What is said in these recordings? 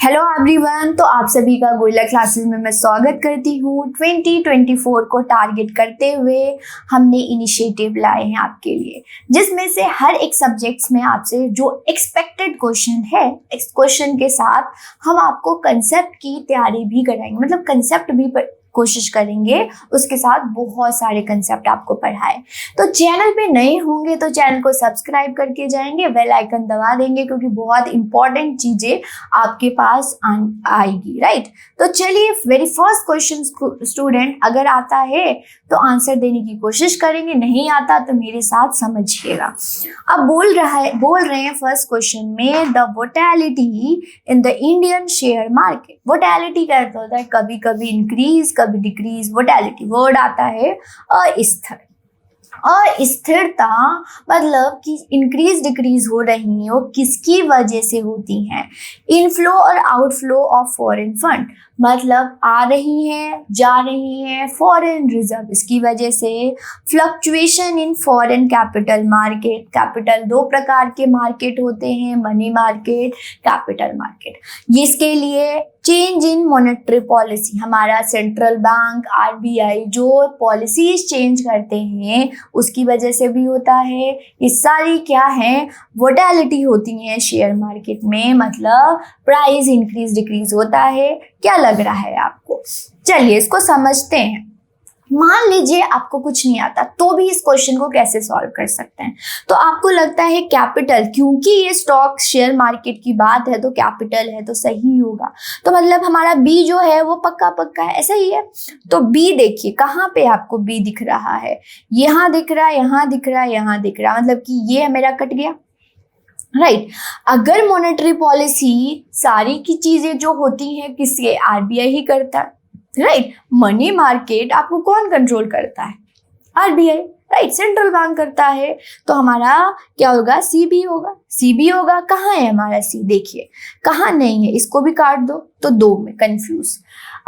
Hello everyone, तो आप सभी का गोरिल्ला क्लासेस में मैं स्वागत करती हूँ। 2024 को टारगेट करते हुए हमने इनिशिएटिव लाए हैं आपके लिए, जिसमें से हर एक सब्जेक्ट्स में आपसे जो एक्सपेक्टेड क्वेश्चन है, इस क्वेश्चन के साथ हम आपको कंसेप्ट की तैयारी भी कराएंगे, मतलब कंसेप्ट भी कोशिश करेंगे, उसके साथ बहुत सारे कंसेप्ट आपको पढ़ाए। तो चैनल पे नए होंगे तो चैनल को सब्सक्राइब करके जाएंगे, बेल आइकन दबा देंगे, क्योंकि बहुत इंपॉर्टेंट चीजें आपके पास आएगी, राइट। तो चलिए, वेरी फर्स्ट क्वेश्चन स्टूडेंट अगर आता है तो आंसर देने की कोशिश करेंगे, नहीं आता तो मेरे साथ समझिएगा। अब बोल रहे हैं फर्स्ट क्वेश्चन में, the volatility in the Indian share market. Volatility का अर्थ होता है कभी कभी इंक्रीज कभी डिक्रीज। वोटैलिटी वर्ड आता है अस्थिर। अस्थिरता मतलब कि इंक्रीज डिक्रीज हो रही है, वो किसकी वजह से होती हैं? इनफ्लो और आउटफ्लो ऑफ फॉरेन फंड, मतलब आ रही हैं जा रही हैं फॉरेन रिजर्व, इसकी वजह से। Fluctuation in foreign capital market. Capital दो प्रकार के मार्केट होते हैं, मनी मार्केट, कैपिटल मार्केट। इसके लिए चेंज इन मॉनेटरी पॉलिसी, हमारा सेंट्रल बैंक आरबीआई जो पॉलिसीज चेंज करते हैं उसकी वजह से भी होता है। ये सारी क्या है? वोटैलिटी होती है शेयर मार्केट में, मतलब प्राइस इंक्रीज डिक्रीज होता है। क्या लग रहा है आपको? चलिए इसको समझते हैं। मान लीजिए आपको कुछ नहीं आता तो भी इस क्वेश्चन को कैसे सॉल्व कर सकते हैं? तो आपको लगता है कैपिटल, क्योंकि ये स्टॉक शेयर मार्केट की बात है तो कैपिटल है तो सही होगा, तो मतलब हमारा बी जो है वो पक्का पक्का है, ऐसा ही है। तो बी देखिए कहाँ पे आपको बी दिख रहा है, यहाँ दिख रहा है, यहाँ दिख रहा है, यहाँ दिख रहा है, मतलब कि ये मेरा कट गया, राइट। अगर मॉनेटरी पॉलिसी सारी की चीजें जो होती हैं किसके? आरबीआई ही करता है, राइट। मनी मार्केट आपको कौन कंट्रोल करता है? आरबीआई, राइट, सेंट्रल बैंक करता है। तो हमारा क्या होगा? सीबी होगा। सीबी होगा, कहाँ है हमारा सी? देखिए कहाँ नहीं है, इसको भी काट दो तो दो में कंफ्यूज।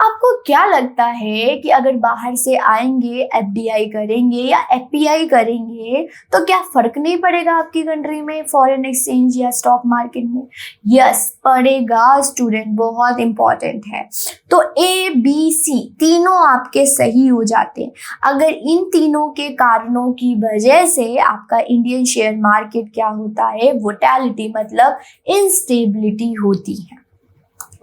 आपको क्या लगता है कि अगर बाहर से आएंगे एफडीआई करेंगे या एफपीआई करेंगे तो क्या फर्क नहीं पड़ेगा आपकी कंट्री में फॉरेन एक्सचेंज या स्टॉक मार्केट में? यस पड़ेगा स्टूडेंट, बहुत इंपॉर्टेंट है। तो ए बी सी तीनों आपके सही हो जाते हैं अगर इन तीनों के कारणों की वजह से आपका इंडियन शेयर मार्केट क्या होता है? वोटैलिटी मतलब इंस्टेबिलिटी होती है।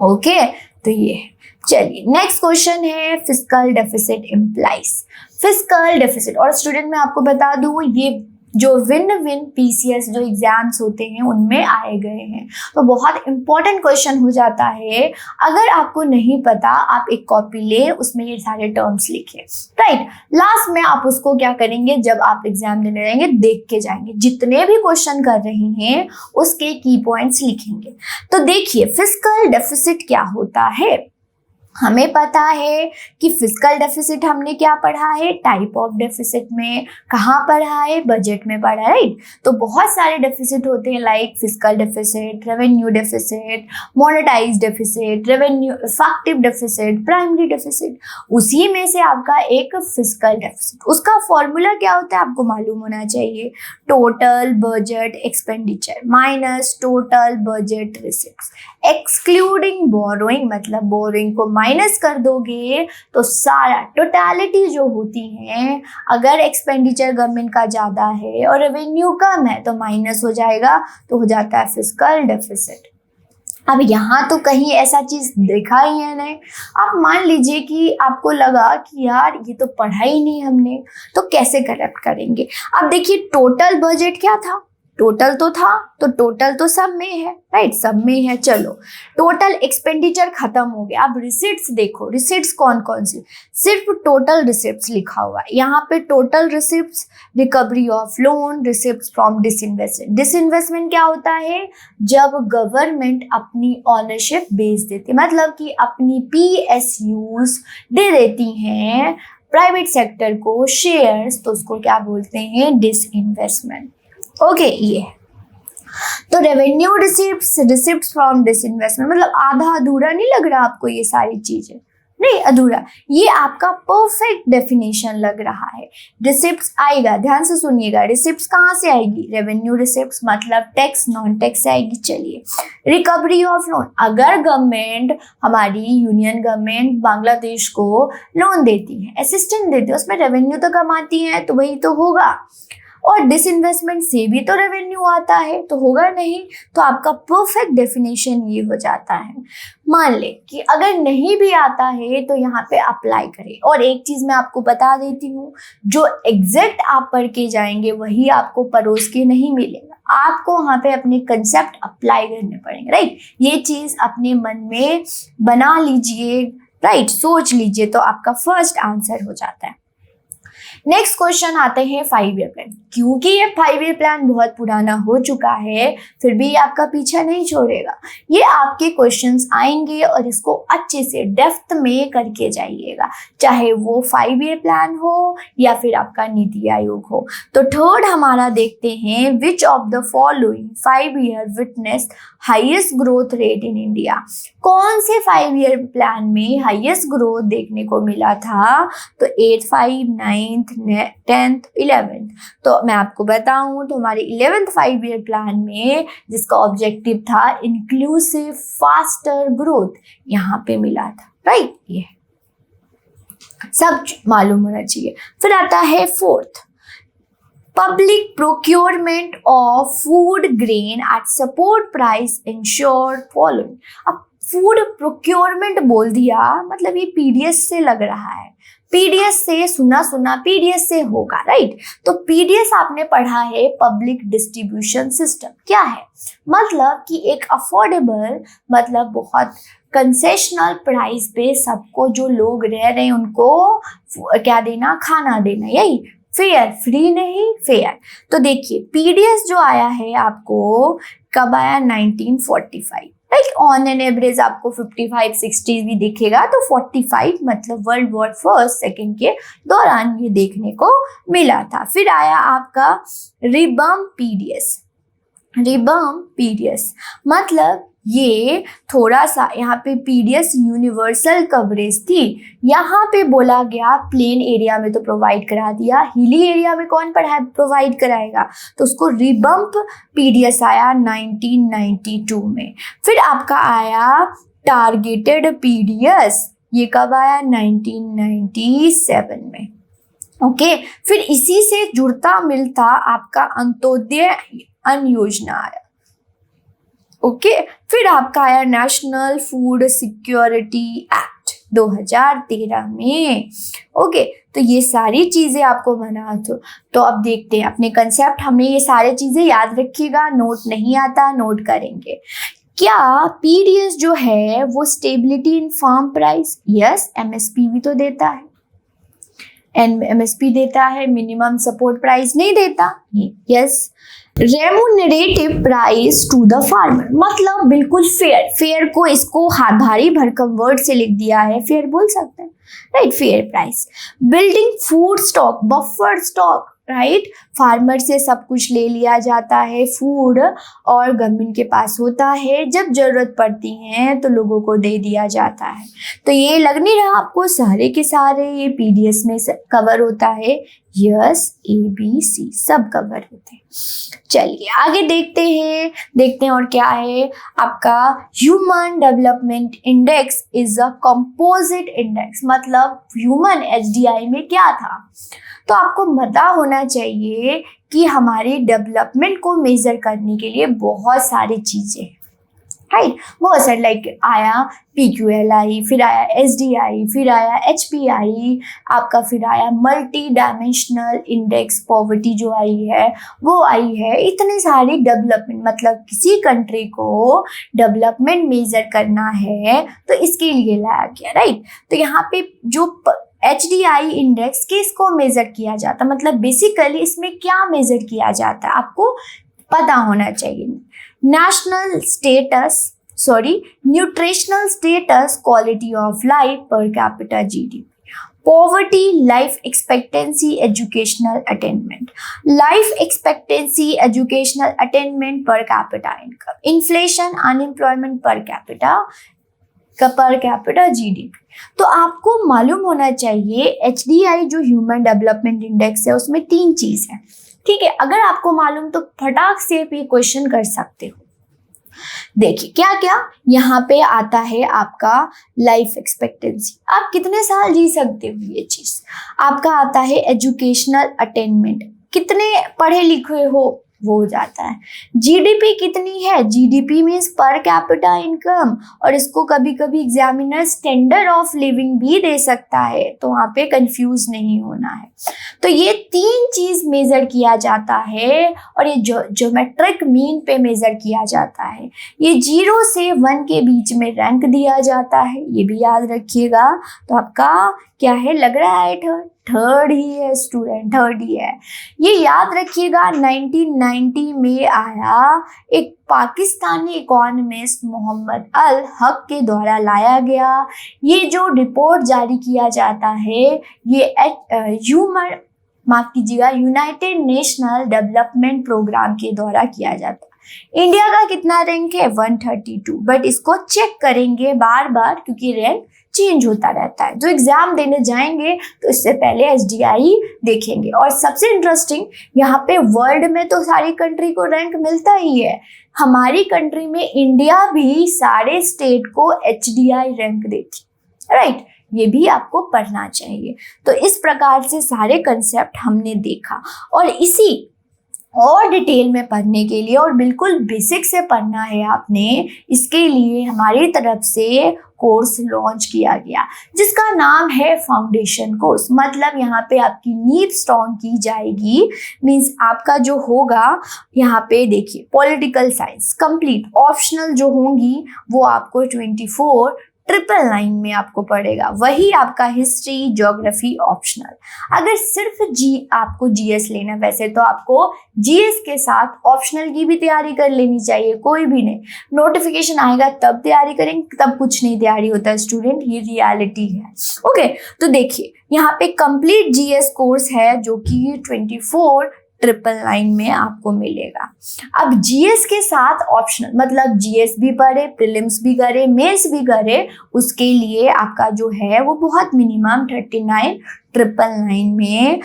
ओके, तो ये है। चलिए नेक्स्ट क्वेश्चन है, fiscal deficit implies. Fiscal deficit, और स्टूडेंट मैं आपको बता दूं ये जो विन पीसीएस जो एग्जाम्स होते हैं उनमें आए गए हैं, तो बहुत इंपॉर्टेंट क्वेश्चन हो जाता है। अगर आपको नहीं पता आप एक कॉपी ले, उसमें ये सारे टर्म्स लिखे, राइट। लास्ट में आप उसको क्या करेंगे, जब आप एग्जाम देने जाएंगे देख के जाएंगे, जितने भी क्वेश्चन कर रहे हैं उसके की पॉइंट्स लिखेंगे। तो देखिए फिस्कल डेफिसिट क्या होता है? हमें पता है कि फिस्कल डेफिसिट हमने क्या पढ़ा है? टाइप ऑफ डेफिसिट में। कहाँ पढ़ा है? बजट में पढ़ा है, राइट। तो बहुत सारे डेफिसिट होते हैं, like fiscal deficit, revenue deficit, monetise deficit, revenue effective deficit, primary deficit. उसी में से आपका एक फिस्कल डेफिसिट, उसका फॉर्मूला क्या होता है आपको मालूम होना चाहिए। Total budget expenditure minus total budget receipts excluding borrowing, मतलब बोरोइंग को माइनस कर दोगे तो सारा टोटलिटी जो होती है, अगर एक्सपेंडिचर गवर्नमेंट का ज़्यादा है और रेवेन्यू कम है तो माइनस हो जाएगा, तो हो जाता है फिस्कल डेफिसिट। अब यहाँ तो कहीं ऐसा चीज देखा ही है नहीं। आप मान लीजिए कि आपको लगा कि यार ये तो पढ़ा ही नहीं हमने, तो कैसे करेक्ट करेंगे? अब देखिए टोटल बजट क्या था? टोटल तो था, तो टोटल तो सब में है, राइट, सब में है। चलो टोटल एक्सपेंडिचर खत्म हो गया। अब रिसिप्ट्स देखो, रिसिप्ट्स कौन कौन सी? सिर्फ टोटल रिसिप्ट्स लिखा हुआ है यहाँ पे। Total receipts, recovery of loan, receipts from disinvestment. Disinvestment क्या होता है? जब गवर्नमेंट अपनी ऑनरशिप बेच देती, मतलब कि अपनी पीएसयूज दे देती हैं प्राइवेट सेक्टर को शेयर्स, तो उसको क्या बोलते हैं? डिसइन्वेस्टमेंट। ओके, ये है। तो revenue receipts, receipts from disinvestment, मतलब आधा अधूरा नहीं लग रहा आपको ये सारी चीजें? नहीं अधूरा, ये आपका परफेक्ट डेफिनेशन लग रहा है। रिसिप्ट्स आएगा, ध्यान से सुनिएगा, रिसिप्ट्स कहाँ से आएगी, रेवेन्यू रिसिप्ट्स मतलब टैक्स नॉन टैक्स आएगी। चलिए, रिकवरी ऑफ लोन, अगर गवर्नमेंट, हमारी यूनियन गवर्नमेंट बांग्लादेश को लोन देती है, असिस्टेंस देती है, उसमें रेवेन्यू तो कमाती है, तो वही तो होगा। और डिसइन्वेस्टमेंट से भी तो रेवेन्यू आता है, तो होगा नहीं। तो आपका परफेक्ट डेफिनेशन ये हो जाता है। मान ले कि अगर नहीं भी आता है तो यहाँ पे अप्लाई करें। और एक चीज मैं आपको बता देती हूँ, जो एग्जैक्ट आप पढ़ के जाएंगे वही आपको परोस के नहीं मिलेगा, आपको वहाँ पे अपने कंसेप्ट अप्लाई करने पड़ेंगे, राइट। ये चीज अपने मन में बना लीजिए, राइट, सोच लीजिए, तो आपका फर्स्ट आंसर हो जाता है। नेक्स्ट क्वेश्चन आते हैं 5 ईयर प्लान। क्योंकि ये 5 ईयर प्लान बहुत पुराना हो चुका है, फिर भी ये आपका पीछा नहीं छोड़ेगा। ये आपके क्वेश्चंस आएंगे और इसको अच्छे से डेप्थ में करके जाइएगा, चाहे वो 5 ईयर प्लान हो या फिर आपका नीति आयोग हो। तो थर्ड हमारा देखते हैं, which of the following 5 year witness highest growth rate in India. कौन से 5 ईयर प्लान में हाईएस्ट ग्रोथ देखने को मिला था? तो 8th 5 9th 10th 11th। तो मैं आपको बताऊं तो हमारे 11th 5 ईयर प्लान में जिसका ऑब्जेक्टिव था इंक्लूसिव फास्टर ग्रोथ, यहाँ पे मिला था, राइट। ये सब मालूम होना चाहिए। फिर आता है 4th, public procurement of food grain eight support price ensure following. अब फूड प्रोक्योरमेंट बोल दिया, मतलब ये पीडीएस से लग रहा है, पीडीएस से सुना पीडीएस से होगा, राइट। तो पीडीएस आपने पढ़ा है, पब्लिक डिस्ट्रीब्यूशन सिस्टम। क्या है? मतलब कि एक अफोर्डेबल, मतलब बहुत कंसेशनल प्राइस पे सबको, जो लोग रह रहे हैं उनको क्या देना, खाना देना, यही फेयर, फ्री नहीं फेयर। तो देखिए पीडीएस जो आया है आपको कब आया? 1945, राइट। ऑन एन एवरेज आपको 55 60 भी दिखेगा, तो 45 मतलब वर्ल्ड वॉर फर्स्ट सेकेंड के दौरान ये देखने को मिला था। फिर आया आपका रिबम पीडीएस। रिबम पीडीएस मतलब ये थोड़ा सा, यहाँ पे पीडीएस यूनिवर्सल कवरेज थी, यहाँ पे बोला गया प्लेन एरिया में तो प्रोवाइड करा दिया, हिली एरिया में कौन प्रोवाइड कराएगा, तो उसको रिबम्प पीडीएस आया 1992 में। फिर आपका आया टारगेटेड पीडीएस, ये कब आया? 1997 में, ओके। फिर इसी से जुड़ता मिलता आपका अंत्योदय अन्न योजना आया, ओके। फिर आपका आया नेशनल फूड सिक्योरिटी एक्ट 2013 में, ओके। तो ये सारी चीजें आपको बना, तो अब देखते हैं अपने कंसेप्ट। हमने ये सारी चीजें याद रखिएगा, नोट नहीं आता नोट करेंगे। क्या पीडीएस जो है वो stability in farm price? Yes. MSP भी तो देता है, एमएसपी देता है, मिनिमम सपोर्ट प्राइस नहीं देता, yes. Remunerative price to the farmer मतलब बिल्कुल फेयर, फेयर को इसको भारी भरकम वर्ड से लिख दिया है, फेयर बोल सकते हैं, right, fair price. Building food stock, buffer stock, right, farmer से सब कुछ ले लिया जाता है फूड, और गवर्नमेंट के पास होता है, जब जरूरत पड़ती है तो लोगों को दे दिया जाता है। तो ये लग नहीं रहा आपको सारे के सारे ये पीडीएस में कवर होता है? यस, ABC सब कवर होते हैं। चलिए आगे देखते हैं और क्या है आपका human development index is a composite index, मतलब ह्यूमन HDI में क्या था? तो आपको पता होना चाहिए कि हमारी डेवलपमेंट को मेजर करने के लिए बहुत सारी चीजें, राइट, बहुत सारे, लाइक आया PQLI, फिर आया SDI, फिर आया HPI आपका, फिर आया मल्टी डायमेंशनल इंडेक्स पॉवर्टी जो आई है वो आई है। इतने सारी डेवलपमेंट, मतलब किसी कंट्री को डेवलपमेंट मेजर करना है तो इसके लिए लाया गया, राइट। तो यहाँ पे जो HDI इंडेक्स किसको मेजर किया जाता, मतलब बेसिकली इसमें क्या मेजर किया जाता है आपको पता होना चाहिए। National status, nutritional status, quality of life, per capita GDP, poverty, life expectancy, educational attainment, life expectancy, educational attainment, per capita income, inflation, unemployment, per capita per capita GDP. तो आपको मालूम होना चाहिए एचडीआई जो ह्यूमन डेवलपमेंट इंडेक्स है उसमें 3 चीज है, ठीक है। अगर आपको मालूम तो फटाक से आप ये क्वेश्चन कर सकते हो। देखिए क्या क्या यहाँ पे आता है, आपका लाइफ एक्सपेक्टेंसी, आप कितने साल जी सकते हो, ये चीज आपका आता है। एजुकेशनल अटेनमेंट, कितने पढ़े लिखे हो वो हो जाता है। जीडीपी कितनी है, GDP means per capita income, और इसको कभी कभी एग्जामिनर स्टैंडर्ड ऑफ लिविंग भी दे सकता है, तो वहाँ पे कंफ्यूज नहीं होना है। तो ये 3 चीज मेजर किया जाता है और ये ज्योमेट्रिक मीन पे मेजर किया जाता है। ये 0 से 1 के बीच में रैंक दिया जाता है, ये भी याद रखिएगा। तो आपका क्या है, लग रहा है थर्ड ही है स्टूडेंट, थर्ड ही है। ये याद रखिएगा 1990 में आया, एक पाकिस्तानी इकोनॉमिस्ट मोहम्मद अल हक के द्वारा लाया गया। ये जो रिपोर्ट जारी किया जाता है ये यूनाइटेड नेशनल डेवलपमेंट प्रोग्राम के द्वारा किया जाता है। इंडिया का कितना रैंक है, 132, बट इसको चेक करेंगे बार बार क्योंकि रैंक चेंज होता रहता है। जो एग्जाम देने जाएंगे तो इससे पहले एसडीआई देखेंगे। और सबसे इंटरेस्टिंग, यहाँ पे वर्ल्ड में तो सारी कंट्री को रैंक मिलता ही है, हमारी कंट्री में इंडिया भी सारे स्टेट को एचडीआई रैंक देती, राइट। ये भी आपको पढ़ना चाहिए। तो इस प्रकार से सारे कंसेप्ट हमने देखा, और इसी और डिटेल में पढ़ने के लिए और बिल्कुल बेसिक से पढ़ना है आपने, इसके लिए हमारी तरफ से कोर्स लॉन्च किया गया जिसका नाम है फाउंडेशन कोर्स। मतलब यहाँ पे आपकी नींव स्ट्रॉन्ग की जाएगी, मींस आपका जो होगा यहाँ पे देखिए पॉलिटिकल साइंस कंप्लीट, ऑप्शनल जो होंगी वो आपको 24 999 में आपको पड़ेगा, वही आपका हिस्ट्री ज्योग्राफी ऑप्शनल। अगर सिर्फ आपको जीएस लेना, वैसे तो आपको जीएस के साथ ऑप्शनल की भी तैयारी कर लेनी चाहिए, कोई भी नहीं, नोटिफिकेशन आएगा तब तैयारी करेंगे, तब कुछ नहीं तैयारी होता है स्टूडेंट, ये रियलिटी है। ओके, तो देखिए यहाँ पे कंप्लीट जीएस कोर्स है जो कि 24 999 में आपको मिलेगा। अब जीएस के साथ ऑप्शनल, मतलब जीएस भी पढ़े, प्रीलिम्स भी करे, मेंस भी करे, उसके लिए आपका जो है वो बहुत मिनिमम 39 999 में,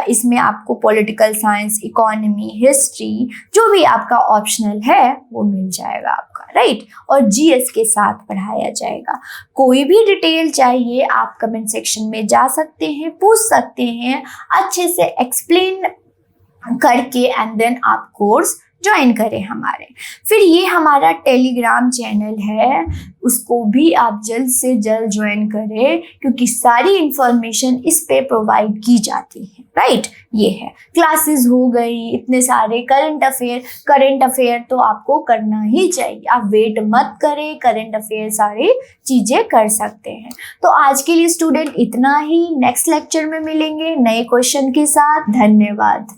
इसमें आपको पॉलिटिकल साइंस, इकोनॉमी, हिस्ट्री जो भी आपका ऑप्शनल है वो मिल जाएगा आपका, राइट। और जीएस के साथ पढ़ाया जाएगा। कोई भी डिटेल चाहिए आप कमेंट सेक्शन में जा सकते हैं, पूछ सकते हैं, अच्छे से एक्सप्लेन करके एंड देन आप कोर्स ज्वाइन करें हमारे। फिर ये हमारा टेलीग्राम चैनल है, उसको भी आप जल्द से जल्द ज्वाइन करें क्योंकि सारी इंफॉर्मेशन इस पे प्रोवाइड की जाती है, राइट। ये है क्लासेस हो गई, इतने सारे करंट अफेयर तो आपको करना ही चाहिए, आप वेट मत करें, करंट अफेयर सारी चीजें कर सकते हैं। तो आज के लिए स्टूडेंट इतना ही, नेक्स्ट लेक्चर में मिलेंगे नए क्वेश्चन के साथ। धन्यवाद।